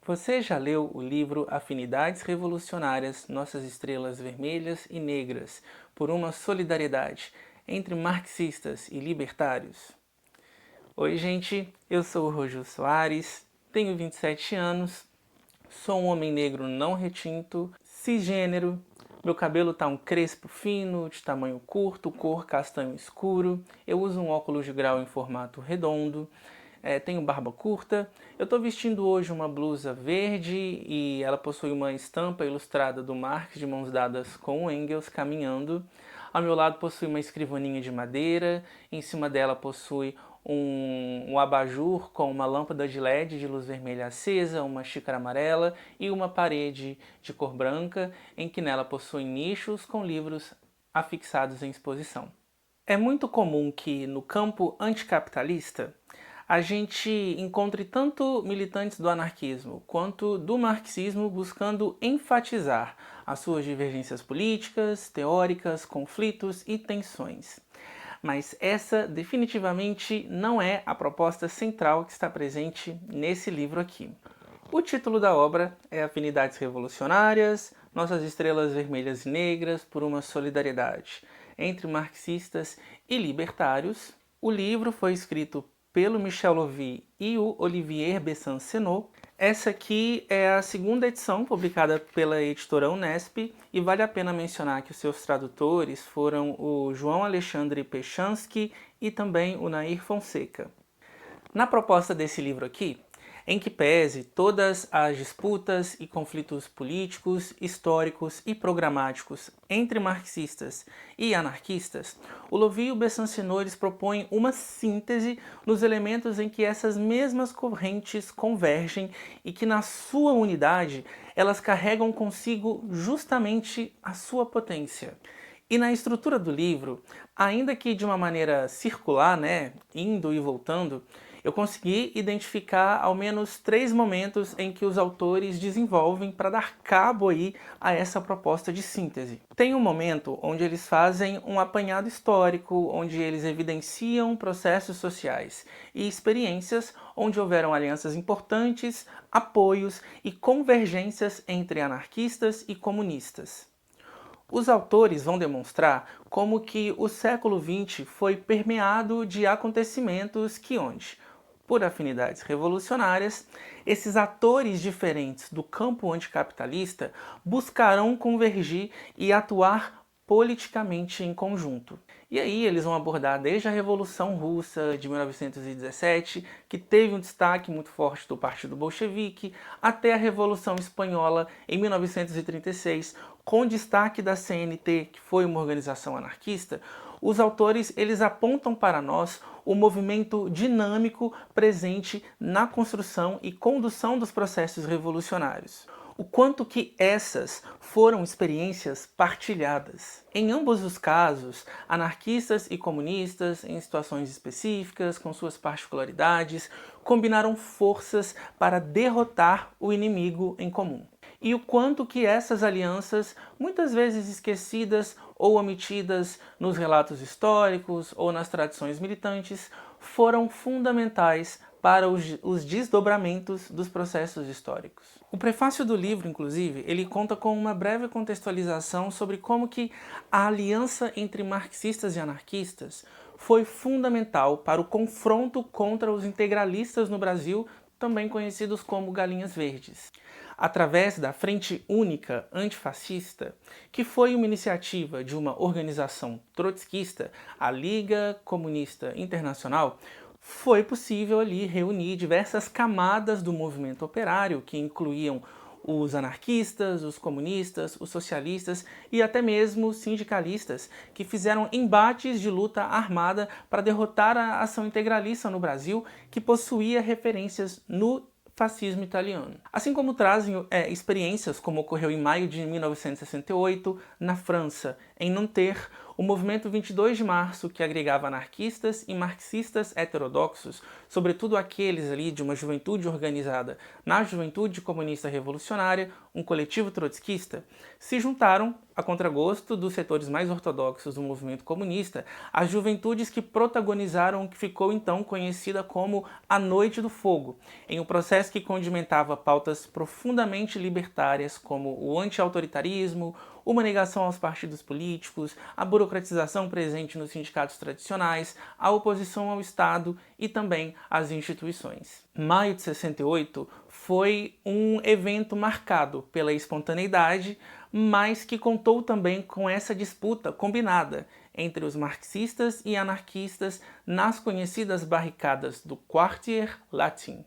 Você já leu o livro Afinidades Revolucionárias, Nossas Estrelas Vermelhas e Negras, por uma solidariedade entre marxistas e libertários? Oi, gente, eu sou o Rojo Soares, tenho 27 anos, sou um homem negro não retinto, cisgênero, meu cabelo tá um crespo fino, de tamanho curto, cor castanho escuro, eu uso um óculos de grau em formato redondo, tenho barba curta. Eu estou vestindo hoje uma blusa verde e ela possui uma estampa ilustrada do Marx de mãos dadas com o Engels caminhando. Ao meu lado possui uma escrivaninha de madeira, em cima dela possui um abajur com uma lâmpada de LED de luz vermelha acesa, uma xícara amarela e uma parede de cor branca, em que nela possui nichos com livros afixados em exposição. É muito comum que no campo anticapitalista a gente encontre tanto militantes do anarquismo quanto do marxismo buscando enfatizar as suas divergências políticas, teóricas, conflitos e tensões. Mas essa definitivamente não é a proposta central que está presente nesse livro aqui. O título da obra é Afinidades Revolucionárias, Nossas Estrelas Vermelhas e Negras por uma Solidariedade entre Marxistas e Libertários. O livro foi escrito pelo Michel Lovy e o Olivier Besson-Senot. Essa aqui é a segunda edição publicada pela editora Unesp e vale a pena mencionar que os seus tradutores foram o João Alexandre Pechansky e também o Nair Fonseca. Na proposta desse livro aqui, em que pese todas as disputas e conflitos políticos, históricos e programáticos entre marxistas e anarquistas, o Lovy e o Besson-Senot propõem uma síntese nos elementos em que essas mesmas correntes convergem e que na sua unidade elas carregam consigo justamente a sua potência. E na estrutura do livro, ainda que de uma maneira circular, indo e voltando, eu consegui identificar ao menos 3 momentos em que os autores desenvolvem para dar cabo aí a essa proposta de síntese. Tem um momento onde eles fazem um apanhado histórico, onde eles evidenciam processos sociais e experiências onde houveram alianças importantes, apoios e convergências entre anarquistas e comunistas. Os autores vão demonstrar como que o século XX foi permeado de acontecimentos que por afinidades revolucionárias, esses atores diferentes do campo anticapitalista buscarão convergir e atuar politicamente em conjunto. E aí eles vão abordar desde a Revolução Russa de 1917, que teve um destaque muito forte do Partido Bolchevique, até a Revolução Espanhola em 1936, com destaque da CNT, que foi uma organização anarquista. Os autores eles apontam para nós o movimento dinâmico presente na construção e condução dos processos revolucionários. O quanto que essas foram experiências partilhadas. Em ambos os casos, anarquistas e comunistas, em situações específicas, com suas particularidades, combinaram forças para derrotar o inimigo em comum. E o quanto que essas alianças, muitas vezes esquecidas ou omitidas nos relatos históricos ou nas tradições militantes, foram fundamentais para os desdobramentos dos processos históricos. O prefácio do livro, inclusive, ele conta com uma breve contextualização sobre como que a aliança entre marxistas e anarquistas foi fundamental para o confronto contra os integralistas no Brasil, também conhecidos como Galinhas Verdes, através da Frente Única Antifascista, que foi uma iniciativa de uma organização trotskista, a Liga Comunista Internacional. Foi possível ali reunir diversas camadas do movimento operário, que incluíam os anarquistas, os comunistas, os socialistas e até mesmo os sindicalistas, que fizeram embates de luta armada para derrotar a ação integralista no Brasil, que possuía referências no fascismo italiano. Assim como trazem experiências como ocorreu em maio de 1968 na França, em não ter o movimento 22 de março, que agregava anarquistas e marxistas heterodoxos, sobretudo aqueles ali de uma juventude organizada na Juventude Comunista Revolucionária, um coletivo trotskista, se juntaram, a contragosto dos setores mais ortodoxos do movimento comunista, às juventudes que protagonizaram o que ficou então conhecida como a Noite do Fogo, em um processo que condimentava pautas profundamente libertárias como o anti-autoritarismo, uma negação aos partidos políticos, a burocratização presente nos sindicatos tradicionais, a oposição ao Estado e também às instituições. Maio de 68 foi um evento marcado pela espontaneidade, mas que contou também com essa disputa combinada entre os marxistas e anarquistas nas conhecidas barricadas do Quartier Latin.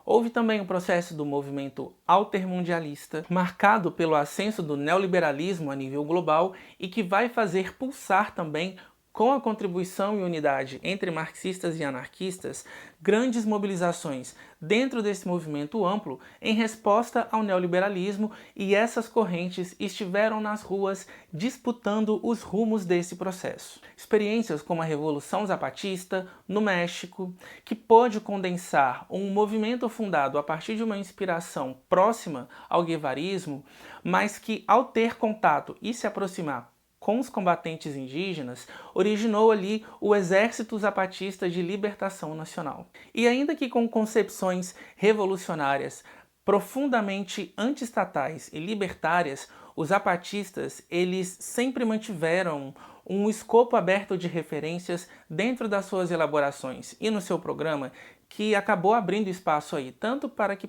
Houve também o processo do movimento altermundialista, marcado pelo ascenso do neoliberalismo a nível global e que vai fazer pulsar também, com a contribuição e unidade entre marxistas e anarquistas, grandes mobilizações dentro desse movimento amplo em resposta ao neoliberalismo, e essas correntes estiveram nas ruas disputando os rumos desse processo. Experiências como a Revolução Zapatista, no México, que pôde condensar um movimento fundado a partir de uma inspiração próxima ao guevarismo, mas que, ao ter contato e se aproximar com os combatentes indígenas, originou ali o Exército Zapatista de Libertação Nacional. E ainda que com concepções revolucionárias profundamente antiestatais e libertárias, os zapatistas eles sempre mantiveram um escopo aberto de referências dentro das suas elaborações e no seu programa, que acabou abrindo espaço aí tanto para que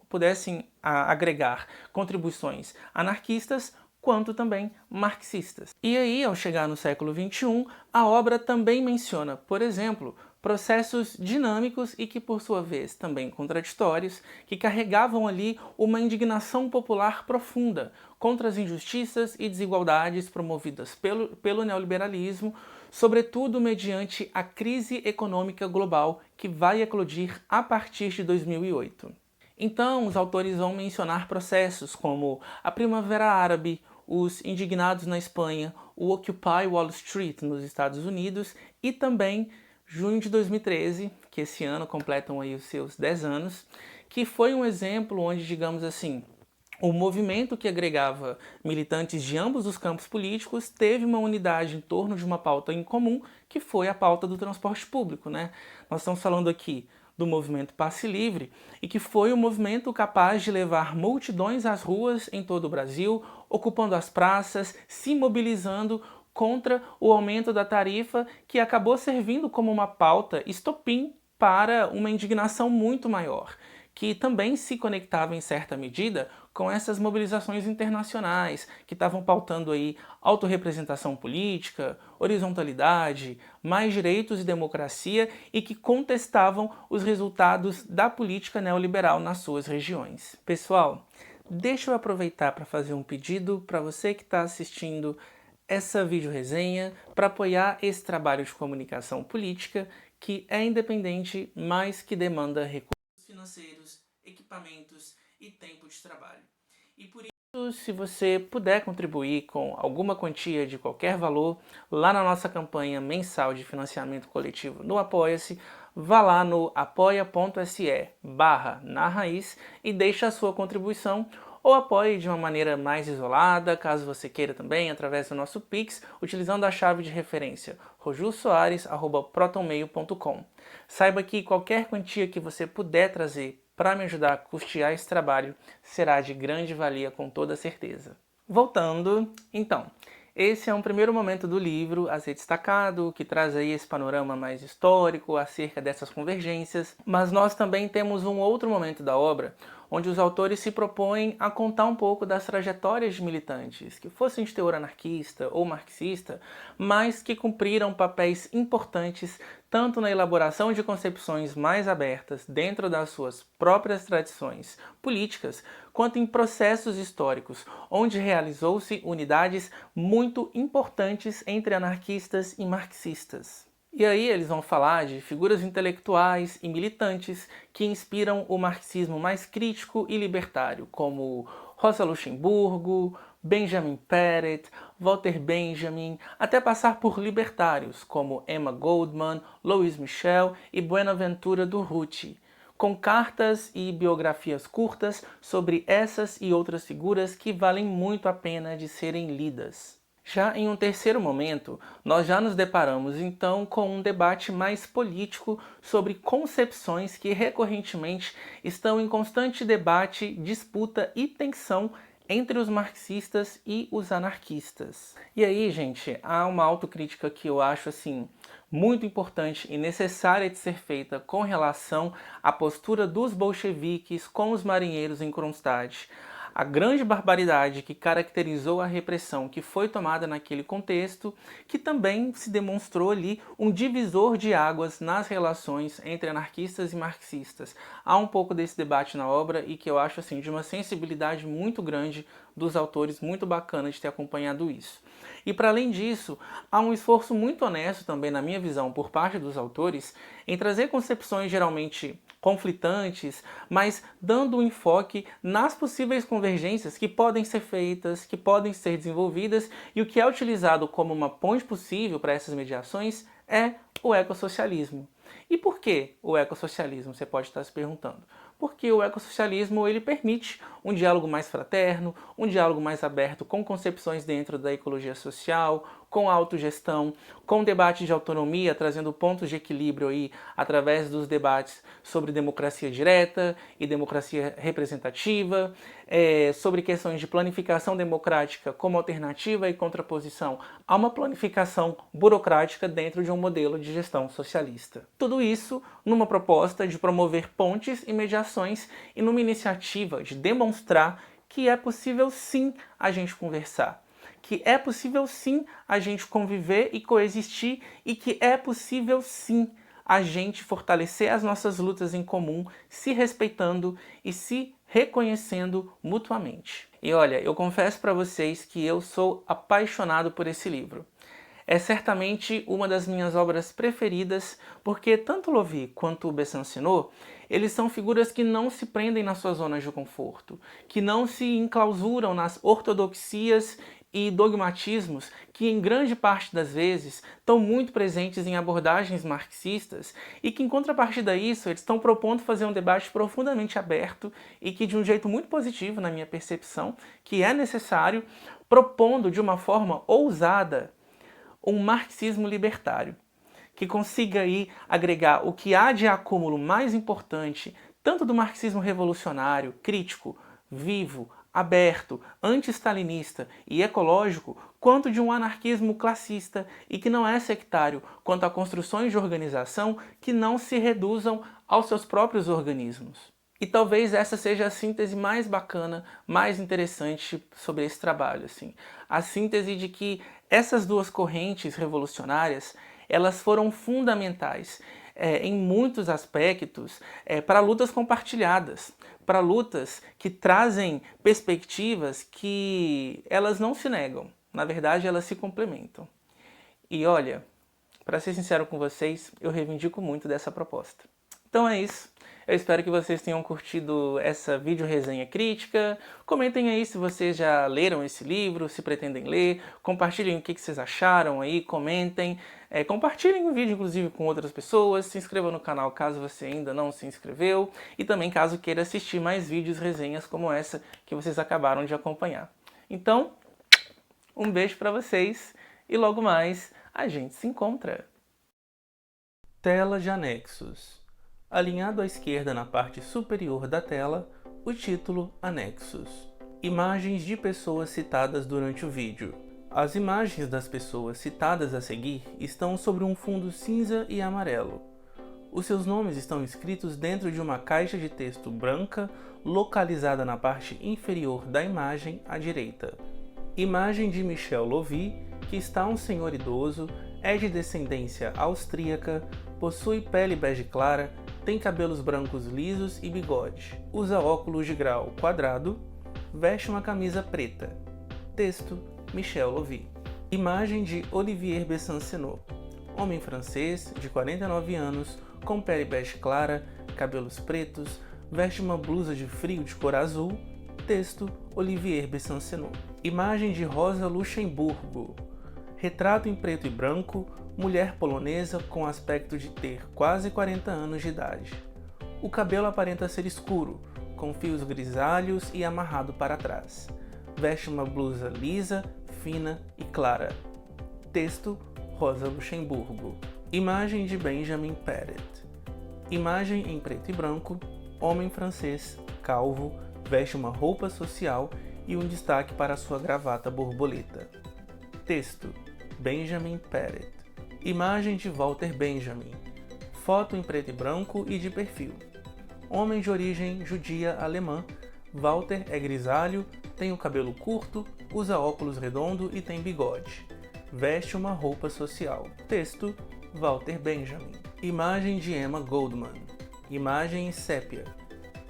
pudessem agregar contribuições anarquistas quanto também marxistas. E aí, ao chegar no século XXI, a obra também menciona, por exemplo, processos dinâmicos e que, por sua vez, também contraditórios, que carregavam ali uma indignação popular profunda contra as injustiças e desigualdades promovidas pelo neoliberalismo, sobretudo mediante a crise econômica global que vai eclodir a partir de 2008. Então, os autores vão mencionar processos como a Primavera Árabe, os Indignados na Espanha, o Occupy Wall Street nos Estados Unidos e também junho de 2013, que esse ano completam aí os seus 10 anos, que foi um exemplo onde, digamos assim, o movimento que agregava militantes de ambos os campos políticos teve uma unidade em torno de uma pauta em comum, que foi a pauta do transporte público, né? Nós estamos falando aqui do movimento Passe Livre, e que foi um movimento capaz de levar multidões às ruas em todo o Brasil, ocupando as praças, se mobilizando contra o aumento da tarifa, que acabou servindo como uma pauta estopim para uma indignação muito maior, que também se conectava em certa medida com essas mobilizações internacionais que estavam pautando aí autorrepresentação política, horizontalidade, mais direitos e democracia, e que contestavam os resultados da política neoliberal nas suas regiões. Pessoal, deixa eu aproveitar para fazer um pedido para você que está assistindo essa videoresenha para apoiar esse trabalho de comunicação política que é independente, mas que demanda recursos financeiros, equipamentos e tempo de trabalho. E por isso, se você puder contribuir com alguma quantia de qualquer valor, lá na nossa campanha mensal de financiamento coletivo no Apoia-se, vá lá no apoia.se/narraiz e deixe a sua contribuição, ou apoie de uma maneira mais isolada, caso você queira também, através do nosso Pix, utilizando a chave de referência rojussoares@protonmail.com. Saiba que qualquer quantia que você puder trazer para me ajudar a custear esse trabalho será de grande valia, com toda certeza. Voltando, então, esse é um primeiro momento do livro a ser destacado, que traz aí esse panorama mais histórico acerca dessas convergências, mas nós também temos um outro momento da obra, onde os autores se propõem a contar um pouco das trajetórias de militantes, que fossem de teor anarquista ou marxista, mas que cumpriram papéis importantes tanto na elaboração de concepções mais abertas dentro das suas próprias tradições políticas, quanto em processos históricos, onde realizou-se unidades muito importantes entre anarquistas e marxistas. E aí eles vão falar de figuras intelectuais e militantes que inspiram o marxismo mais crítico e libertário, como Rosa Luxemburgo, Benjamin Pettit, Walter Benjamin, até passar por libertários como Emma Goldman, Louis Michel e Buenaventura Durruti, com cartas e biografias curtas sobre essas e outras figuras que valem muito a pena de serem lidas. Já em um terceiro momento, nós já nos deparamos então com um debate mais político sobre concepções que recorrentemente estão em constante debate, disputa e tensão entre os marxistas e os anarquistas. E aí, gente, há uma autocrítica que eu acho assim muito importante e necessária de ser feita com relação à postura dos bolcheviques com os marinheiros em Kronstadt. A grande barbaridade que caracterizou a repressão que foi tomada naquele contexto, que também se demonstrou ali um divisor de águas nas relações entre anarquistas e marxistas. Há um pouco desse debate na obra e que eu acho assim de uma sensibilidade muito grande dos autores, muito bacana de ter acompanhado isso. E para além disso, há um esforço muito honesto também, na minha visão, por parte dos autores, em trazer concepções geralmente conflitantes, mas dando um enfoque nas possíveis convergências que podem ser feitas, que podem ser desenvolvidas, e o que é utilizado como uma ponte possível para essas mediações é o ecossocialismo. E por que o ecossocialismo? Você pode estar se perguntando. Porque o ecossocialismo ele permite um diálogo mais fraterno, um diálogo mais aberto com concepções dentro da ecologia social, com a autogestão, com debate de autonomia, trazendo pontos de equilíbrio aí através dos debates sobre democracia direta e democracia representativa, sobre questões de planificação democrática como alternativa e contraposição a uma planificação burocrática dentro de um modelo de gestão socialista. Tudo isso numa proposta de promover pontes e mediações e numa iniciativa de demonstrar que é possível sim a gente conversar, que é possível sim a gente conviver e coexistir e que é possível sim a gente fortalecer as nossas lutas em comum, se respeitando e se reconhecendo mutuamente. E olha, eu confesso para vocês que eu sou apaixonado por esse livro. É certamente uma das minhas obras preferidas, porque tanto Lovy quanto Besanceno, eles são figuras que não se prendem nas suas zonas de conforto, que não se enclausuram nas ortodoxias e dogmatismos que em grande parte das vezes estão muito presentes em abordagens marxistas e que em contrapartida a isso eles estão propondo fazer um debate profundamente aberto e que de um jeito muito positivo na minha percepção, que é necessário, propondo de uma forma ousada um marxismo libertário, que consiga aí agregar o que há de acúmulo mais importante, tanto do marxismo revolucionário, crítico, vivo, aberto, anti-stalinista e ecológico, quanto de um anarquismo classista e que não é sectário quanto a construções de organização que não se reduzam aos seus próprios organismos. E talvez essa seja a síntese mais bacana, mais interessante sobre esse trabalho, assim. A síntese de que essas duas correntes revolucionárias, elas foram fundamentais em muitos aspectos para lutas compartilhadas, para lutas que trazem perspectivas que elas não se negam, na verdade elas se complementam. E olha, para ser sincero com vocês, eu reivindico muito dessa proposta. Então é isso. Eu espero que vocês tenham curtido essa vídeo resenha crítica. Comentem aí se vocês já leram esse livro, se pretendem ler. Compartilhem o que vocês acharam aí, comentem. Compartilhem o vídeo, inclusive, com outras pessoas. Se inscreva no canal caso você ainda não se inscreveu. E também caso queira assistir mais vídeos, resenhas como essa que vocês acabaram de acompanhar. Então, um beijo para vocês e logo mais a gente se encontra. Tela de anexos. Alinhado à esquerda na parte superior da tela, o título Anexos. Imagens de pessoas citadas durante o vídeo. As imagens das pessoas citadas a seguir estão sobre um fundo cinza e amarelo. Os seus nomes estão escritos dentro de uma caixa de texto branca, localizada na parte inferior da imagem à direita. Imagem de Michel Lovy, que está um senhor idoso, é de descendência austríaca, possui pele bege clara, tem cabelos brancos lisos e bigode. Usa óculos de grau quadrado. Veste uma camisa preta. Texto: Michel Lovy. Imagem de Olivier Besanceno. Homem francês, de 49 anos, com pele bege clara, cabelos pretos, veste uma blusa de frio de cor azul. Texto, Olivier Besancenot. Imagem de Rosa Luxemburgo. Retrato em preto e branco, mulher polonesa com aspecto de ter quase 40 anos de idade. O cabelo aparenta ser escuro, com fios grisalhos e amarrado para trás. Veste uma blusa lisa, fina e clara. Texto, Rosa Luxemburgo. Imagem de Benjamin Perret. Imagem em preto e branco, homem francês, calvo, veste uma roupa social e um destaque para sua gravata borboleta. Texto, Benjamin Perret. Imagem de Walter Benjamin. Foto em preto e branco e de perfil. Homem de origem judia alemã, Walter é grisalho, tem o cabelo curto, usa óculos redondo e tem bigode. Veste uma roupa social. Texto, Walter Benjamin. Imagem de Emma Goldman. Imagem em sépia.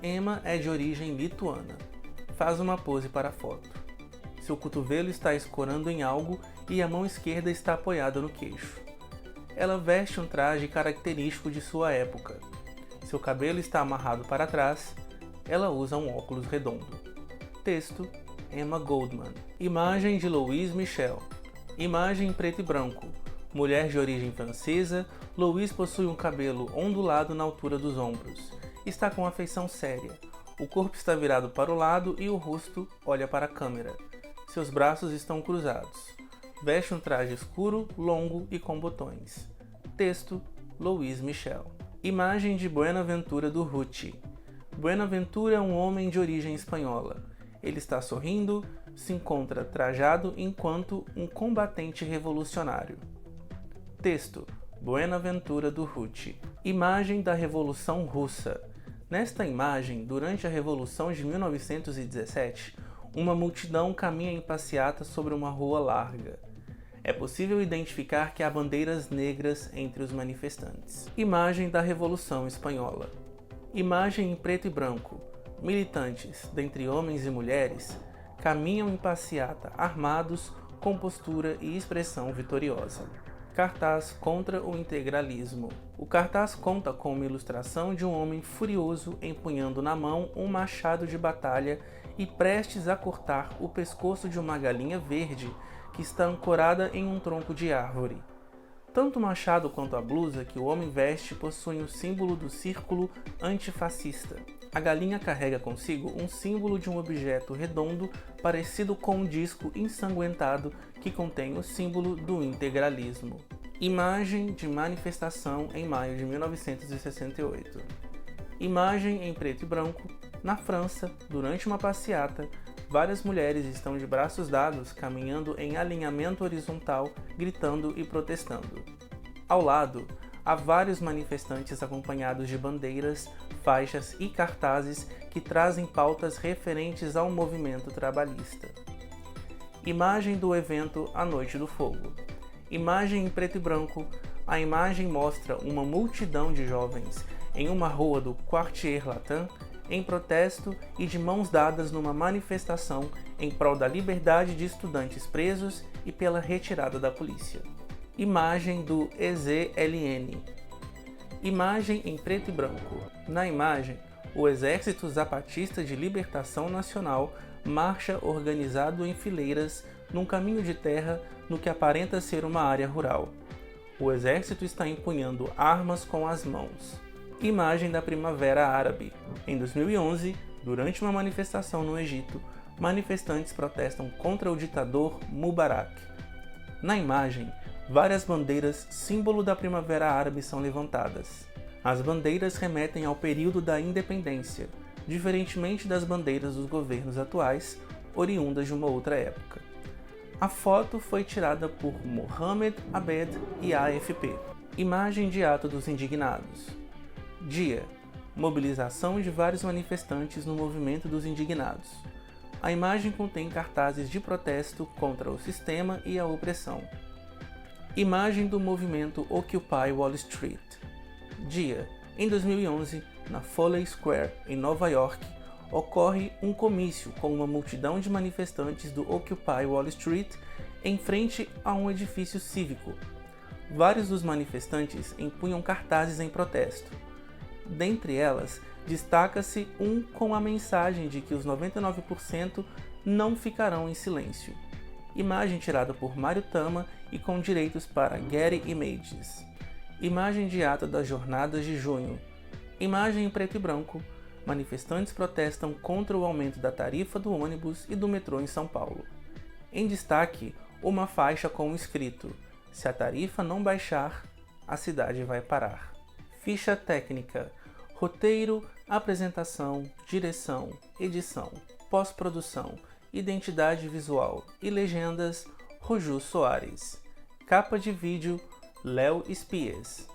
Emma é de origem lituana. Faz uma pose para a foto. Seu cotovelo está escorando em algo e a mão esquerda está apoiada no queixo. Ela veste um traje característico de sua época. Seu cabelo está amarrado para trás. Ela usa um óculos redondo. Texto, Emma Goldman. Imagem de Louise Michel. Imagem em preto e branco. Mulher de origem francesa, Louise possui um cabelo ondulado na altura dos ombros. Está com uma feição séria. O corpo está virado para o lado e o rosto olha para a câmera. Seus braços estão cruzados. Veste um traje escuro, longo e com botões. Texto, Louise Michel. Imagem de Buenaventura Durruti. Buenaventura é um homem de origem espanhola. Ele está sorrindo, se encontra trajado enquanto um combatente revolucionário. Texto, Buenaventura Durruti. Imagem da Revolução Russa. Nesta imagem, durante a Revolução de 1917, uma multidão caminha em passeata sobre uma rua larga. É possível identificar que há bandeiras negras entre os manifestantes. Imagem da Revolução Espanhola. Imagem em preto e branco. Militantes, dentre homens e mulheres, caminham em passeata armados, com postura e expressão vitoriosa. Cartaz contra o integralismo. O cartaz conta com uma ilustração de um homem furioso empunhando na mão um machado de batalha e prestes a cortar o pescoço de uma galinha verde que está ancorada em um tronco de árvore. Tanto o machado quanto a blusa que o homem veste possuem o símbolo do círculo antifascista. A galinha carrega consigo um símbolo de um objeto redondo parecido com um disco ensanguentado que contém o símbolo do integralismo. Imagem de manifestação em maio de 1968. Imagem em preto e branco. Na França, durante uma passeata, várias mulheres estão de braços dados, caminhando em alinhamento horizontal, gritando e protestando. Ao lado, há vários manifestantes acompanhados de bandeiras, faixas e cartazes que trazem pautas referentes ao movimento trabalhista. Imagem do evento A Noite do Fogo. Imagem em preto e branco. A imagem mostra uma multidão de jovens em uma rua do Quartier Latin, em protesto e de mãos dadas numa manifestação em prol da liberdade de estudantes presos e pela retirada da polícia. Imagem do EZLN. Imagem em preto e branco. Na imagem, o Exército Zapatista de Libertação Nacional marcha organizado em fileiras num caminho de terra no que aparenta ser uma área rural. O exército está empunhando armas com as mãos. Imagem da Primavera Árabe. Em 2011, durante uma manifestação no Egito, manifestantes protestam contra o ditador Mubarak. Na imagem, várias bandeiras, símbolo da Primavera Árabe, são levantadas. As bandeiras remetem ao período da independência, diferentemente das bandeiras dos governos atuais, oriundas de uma outra época. A foto foi tirada por Mohamed Abed e AFP. Imagem de Ato dos Indignados. Dia: mobilização de vários manifestantes no Movimento dos Indignados. A imagem contém cartazes de protesto contra o sistema e a opressão. Imagem do movimento Occupy Wall Street. Dia: em 2011, na Foley Square, em Nova York, ocorre um comício com uma multidão de manifestantes do Occupy Wall Street em frente a um edifício cívico. Vários dos manifestantes empunham cartazes em protesto. Dentre elas, Destaca-se um com a mensagem de que os 99% não ficarão em silêncio. Imagem tirada por Mário Tama e com direitos para Getty Images. Imagem de ata das jornadas de junho. Imagem em preto e branco. Manifestantes protestam contra o aumento da tarifa do ônibus e do metrô em São Paulo. Em destaque, uma faixa com o escrito: "Se a tarifa não baixar, a cidade vai parar". Ficha técnica: roteiro, apresentação, direção, edição, pós-produção, identidade visual e legendas, Roju Soares. Capa de vídeo, Léo Espias.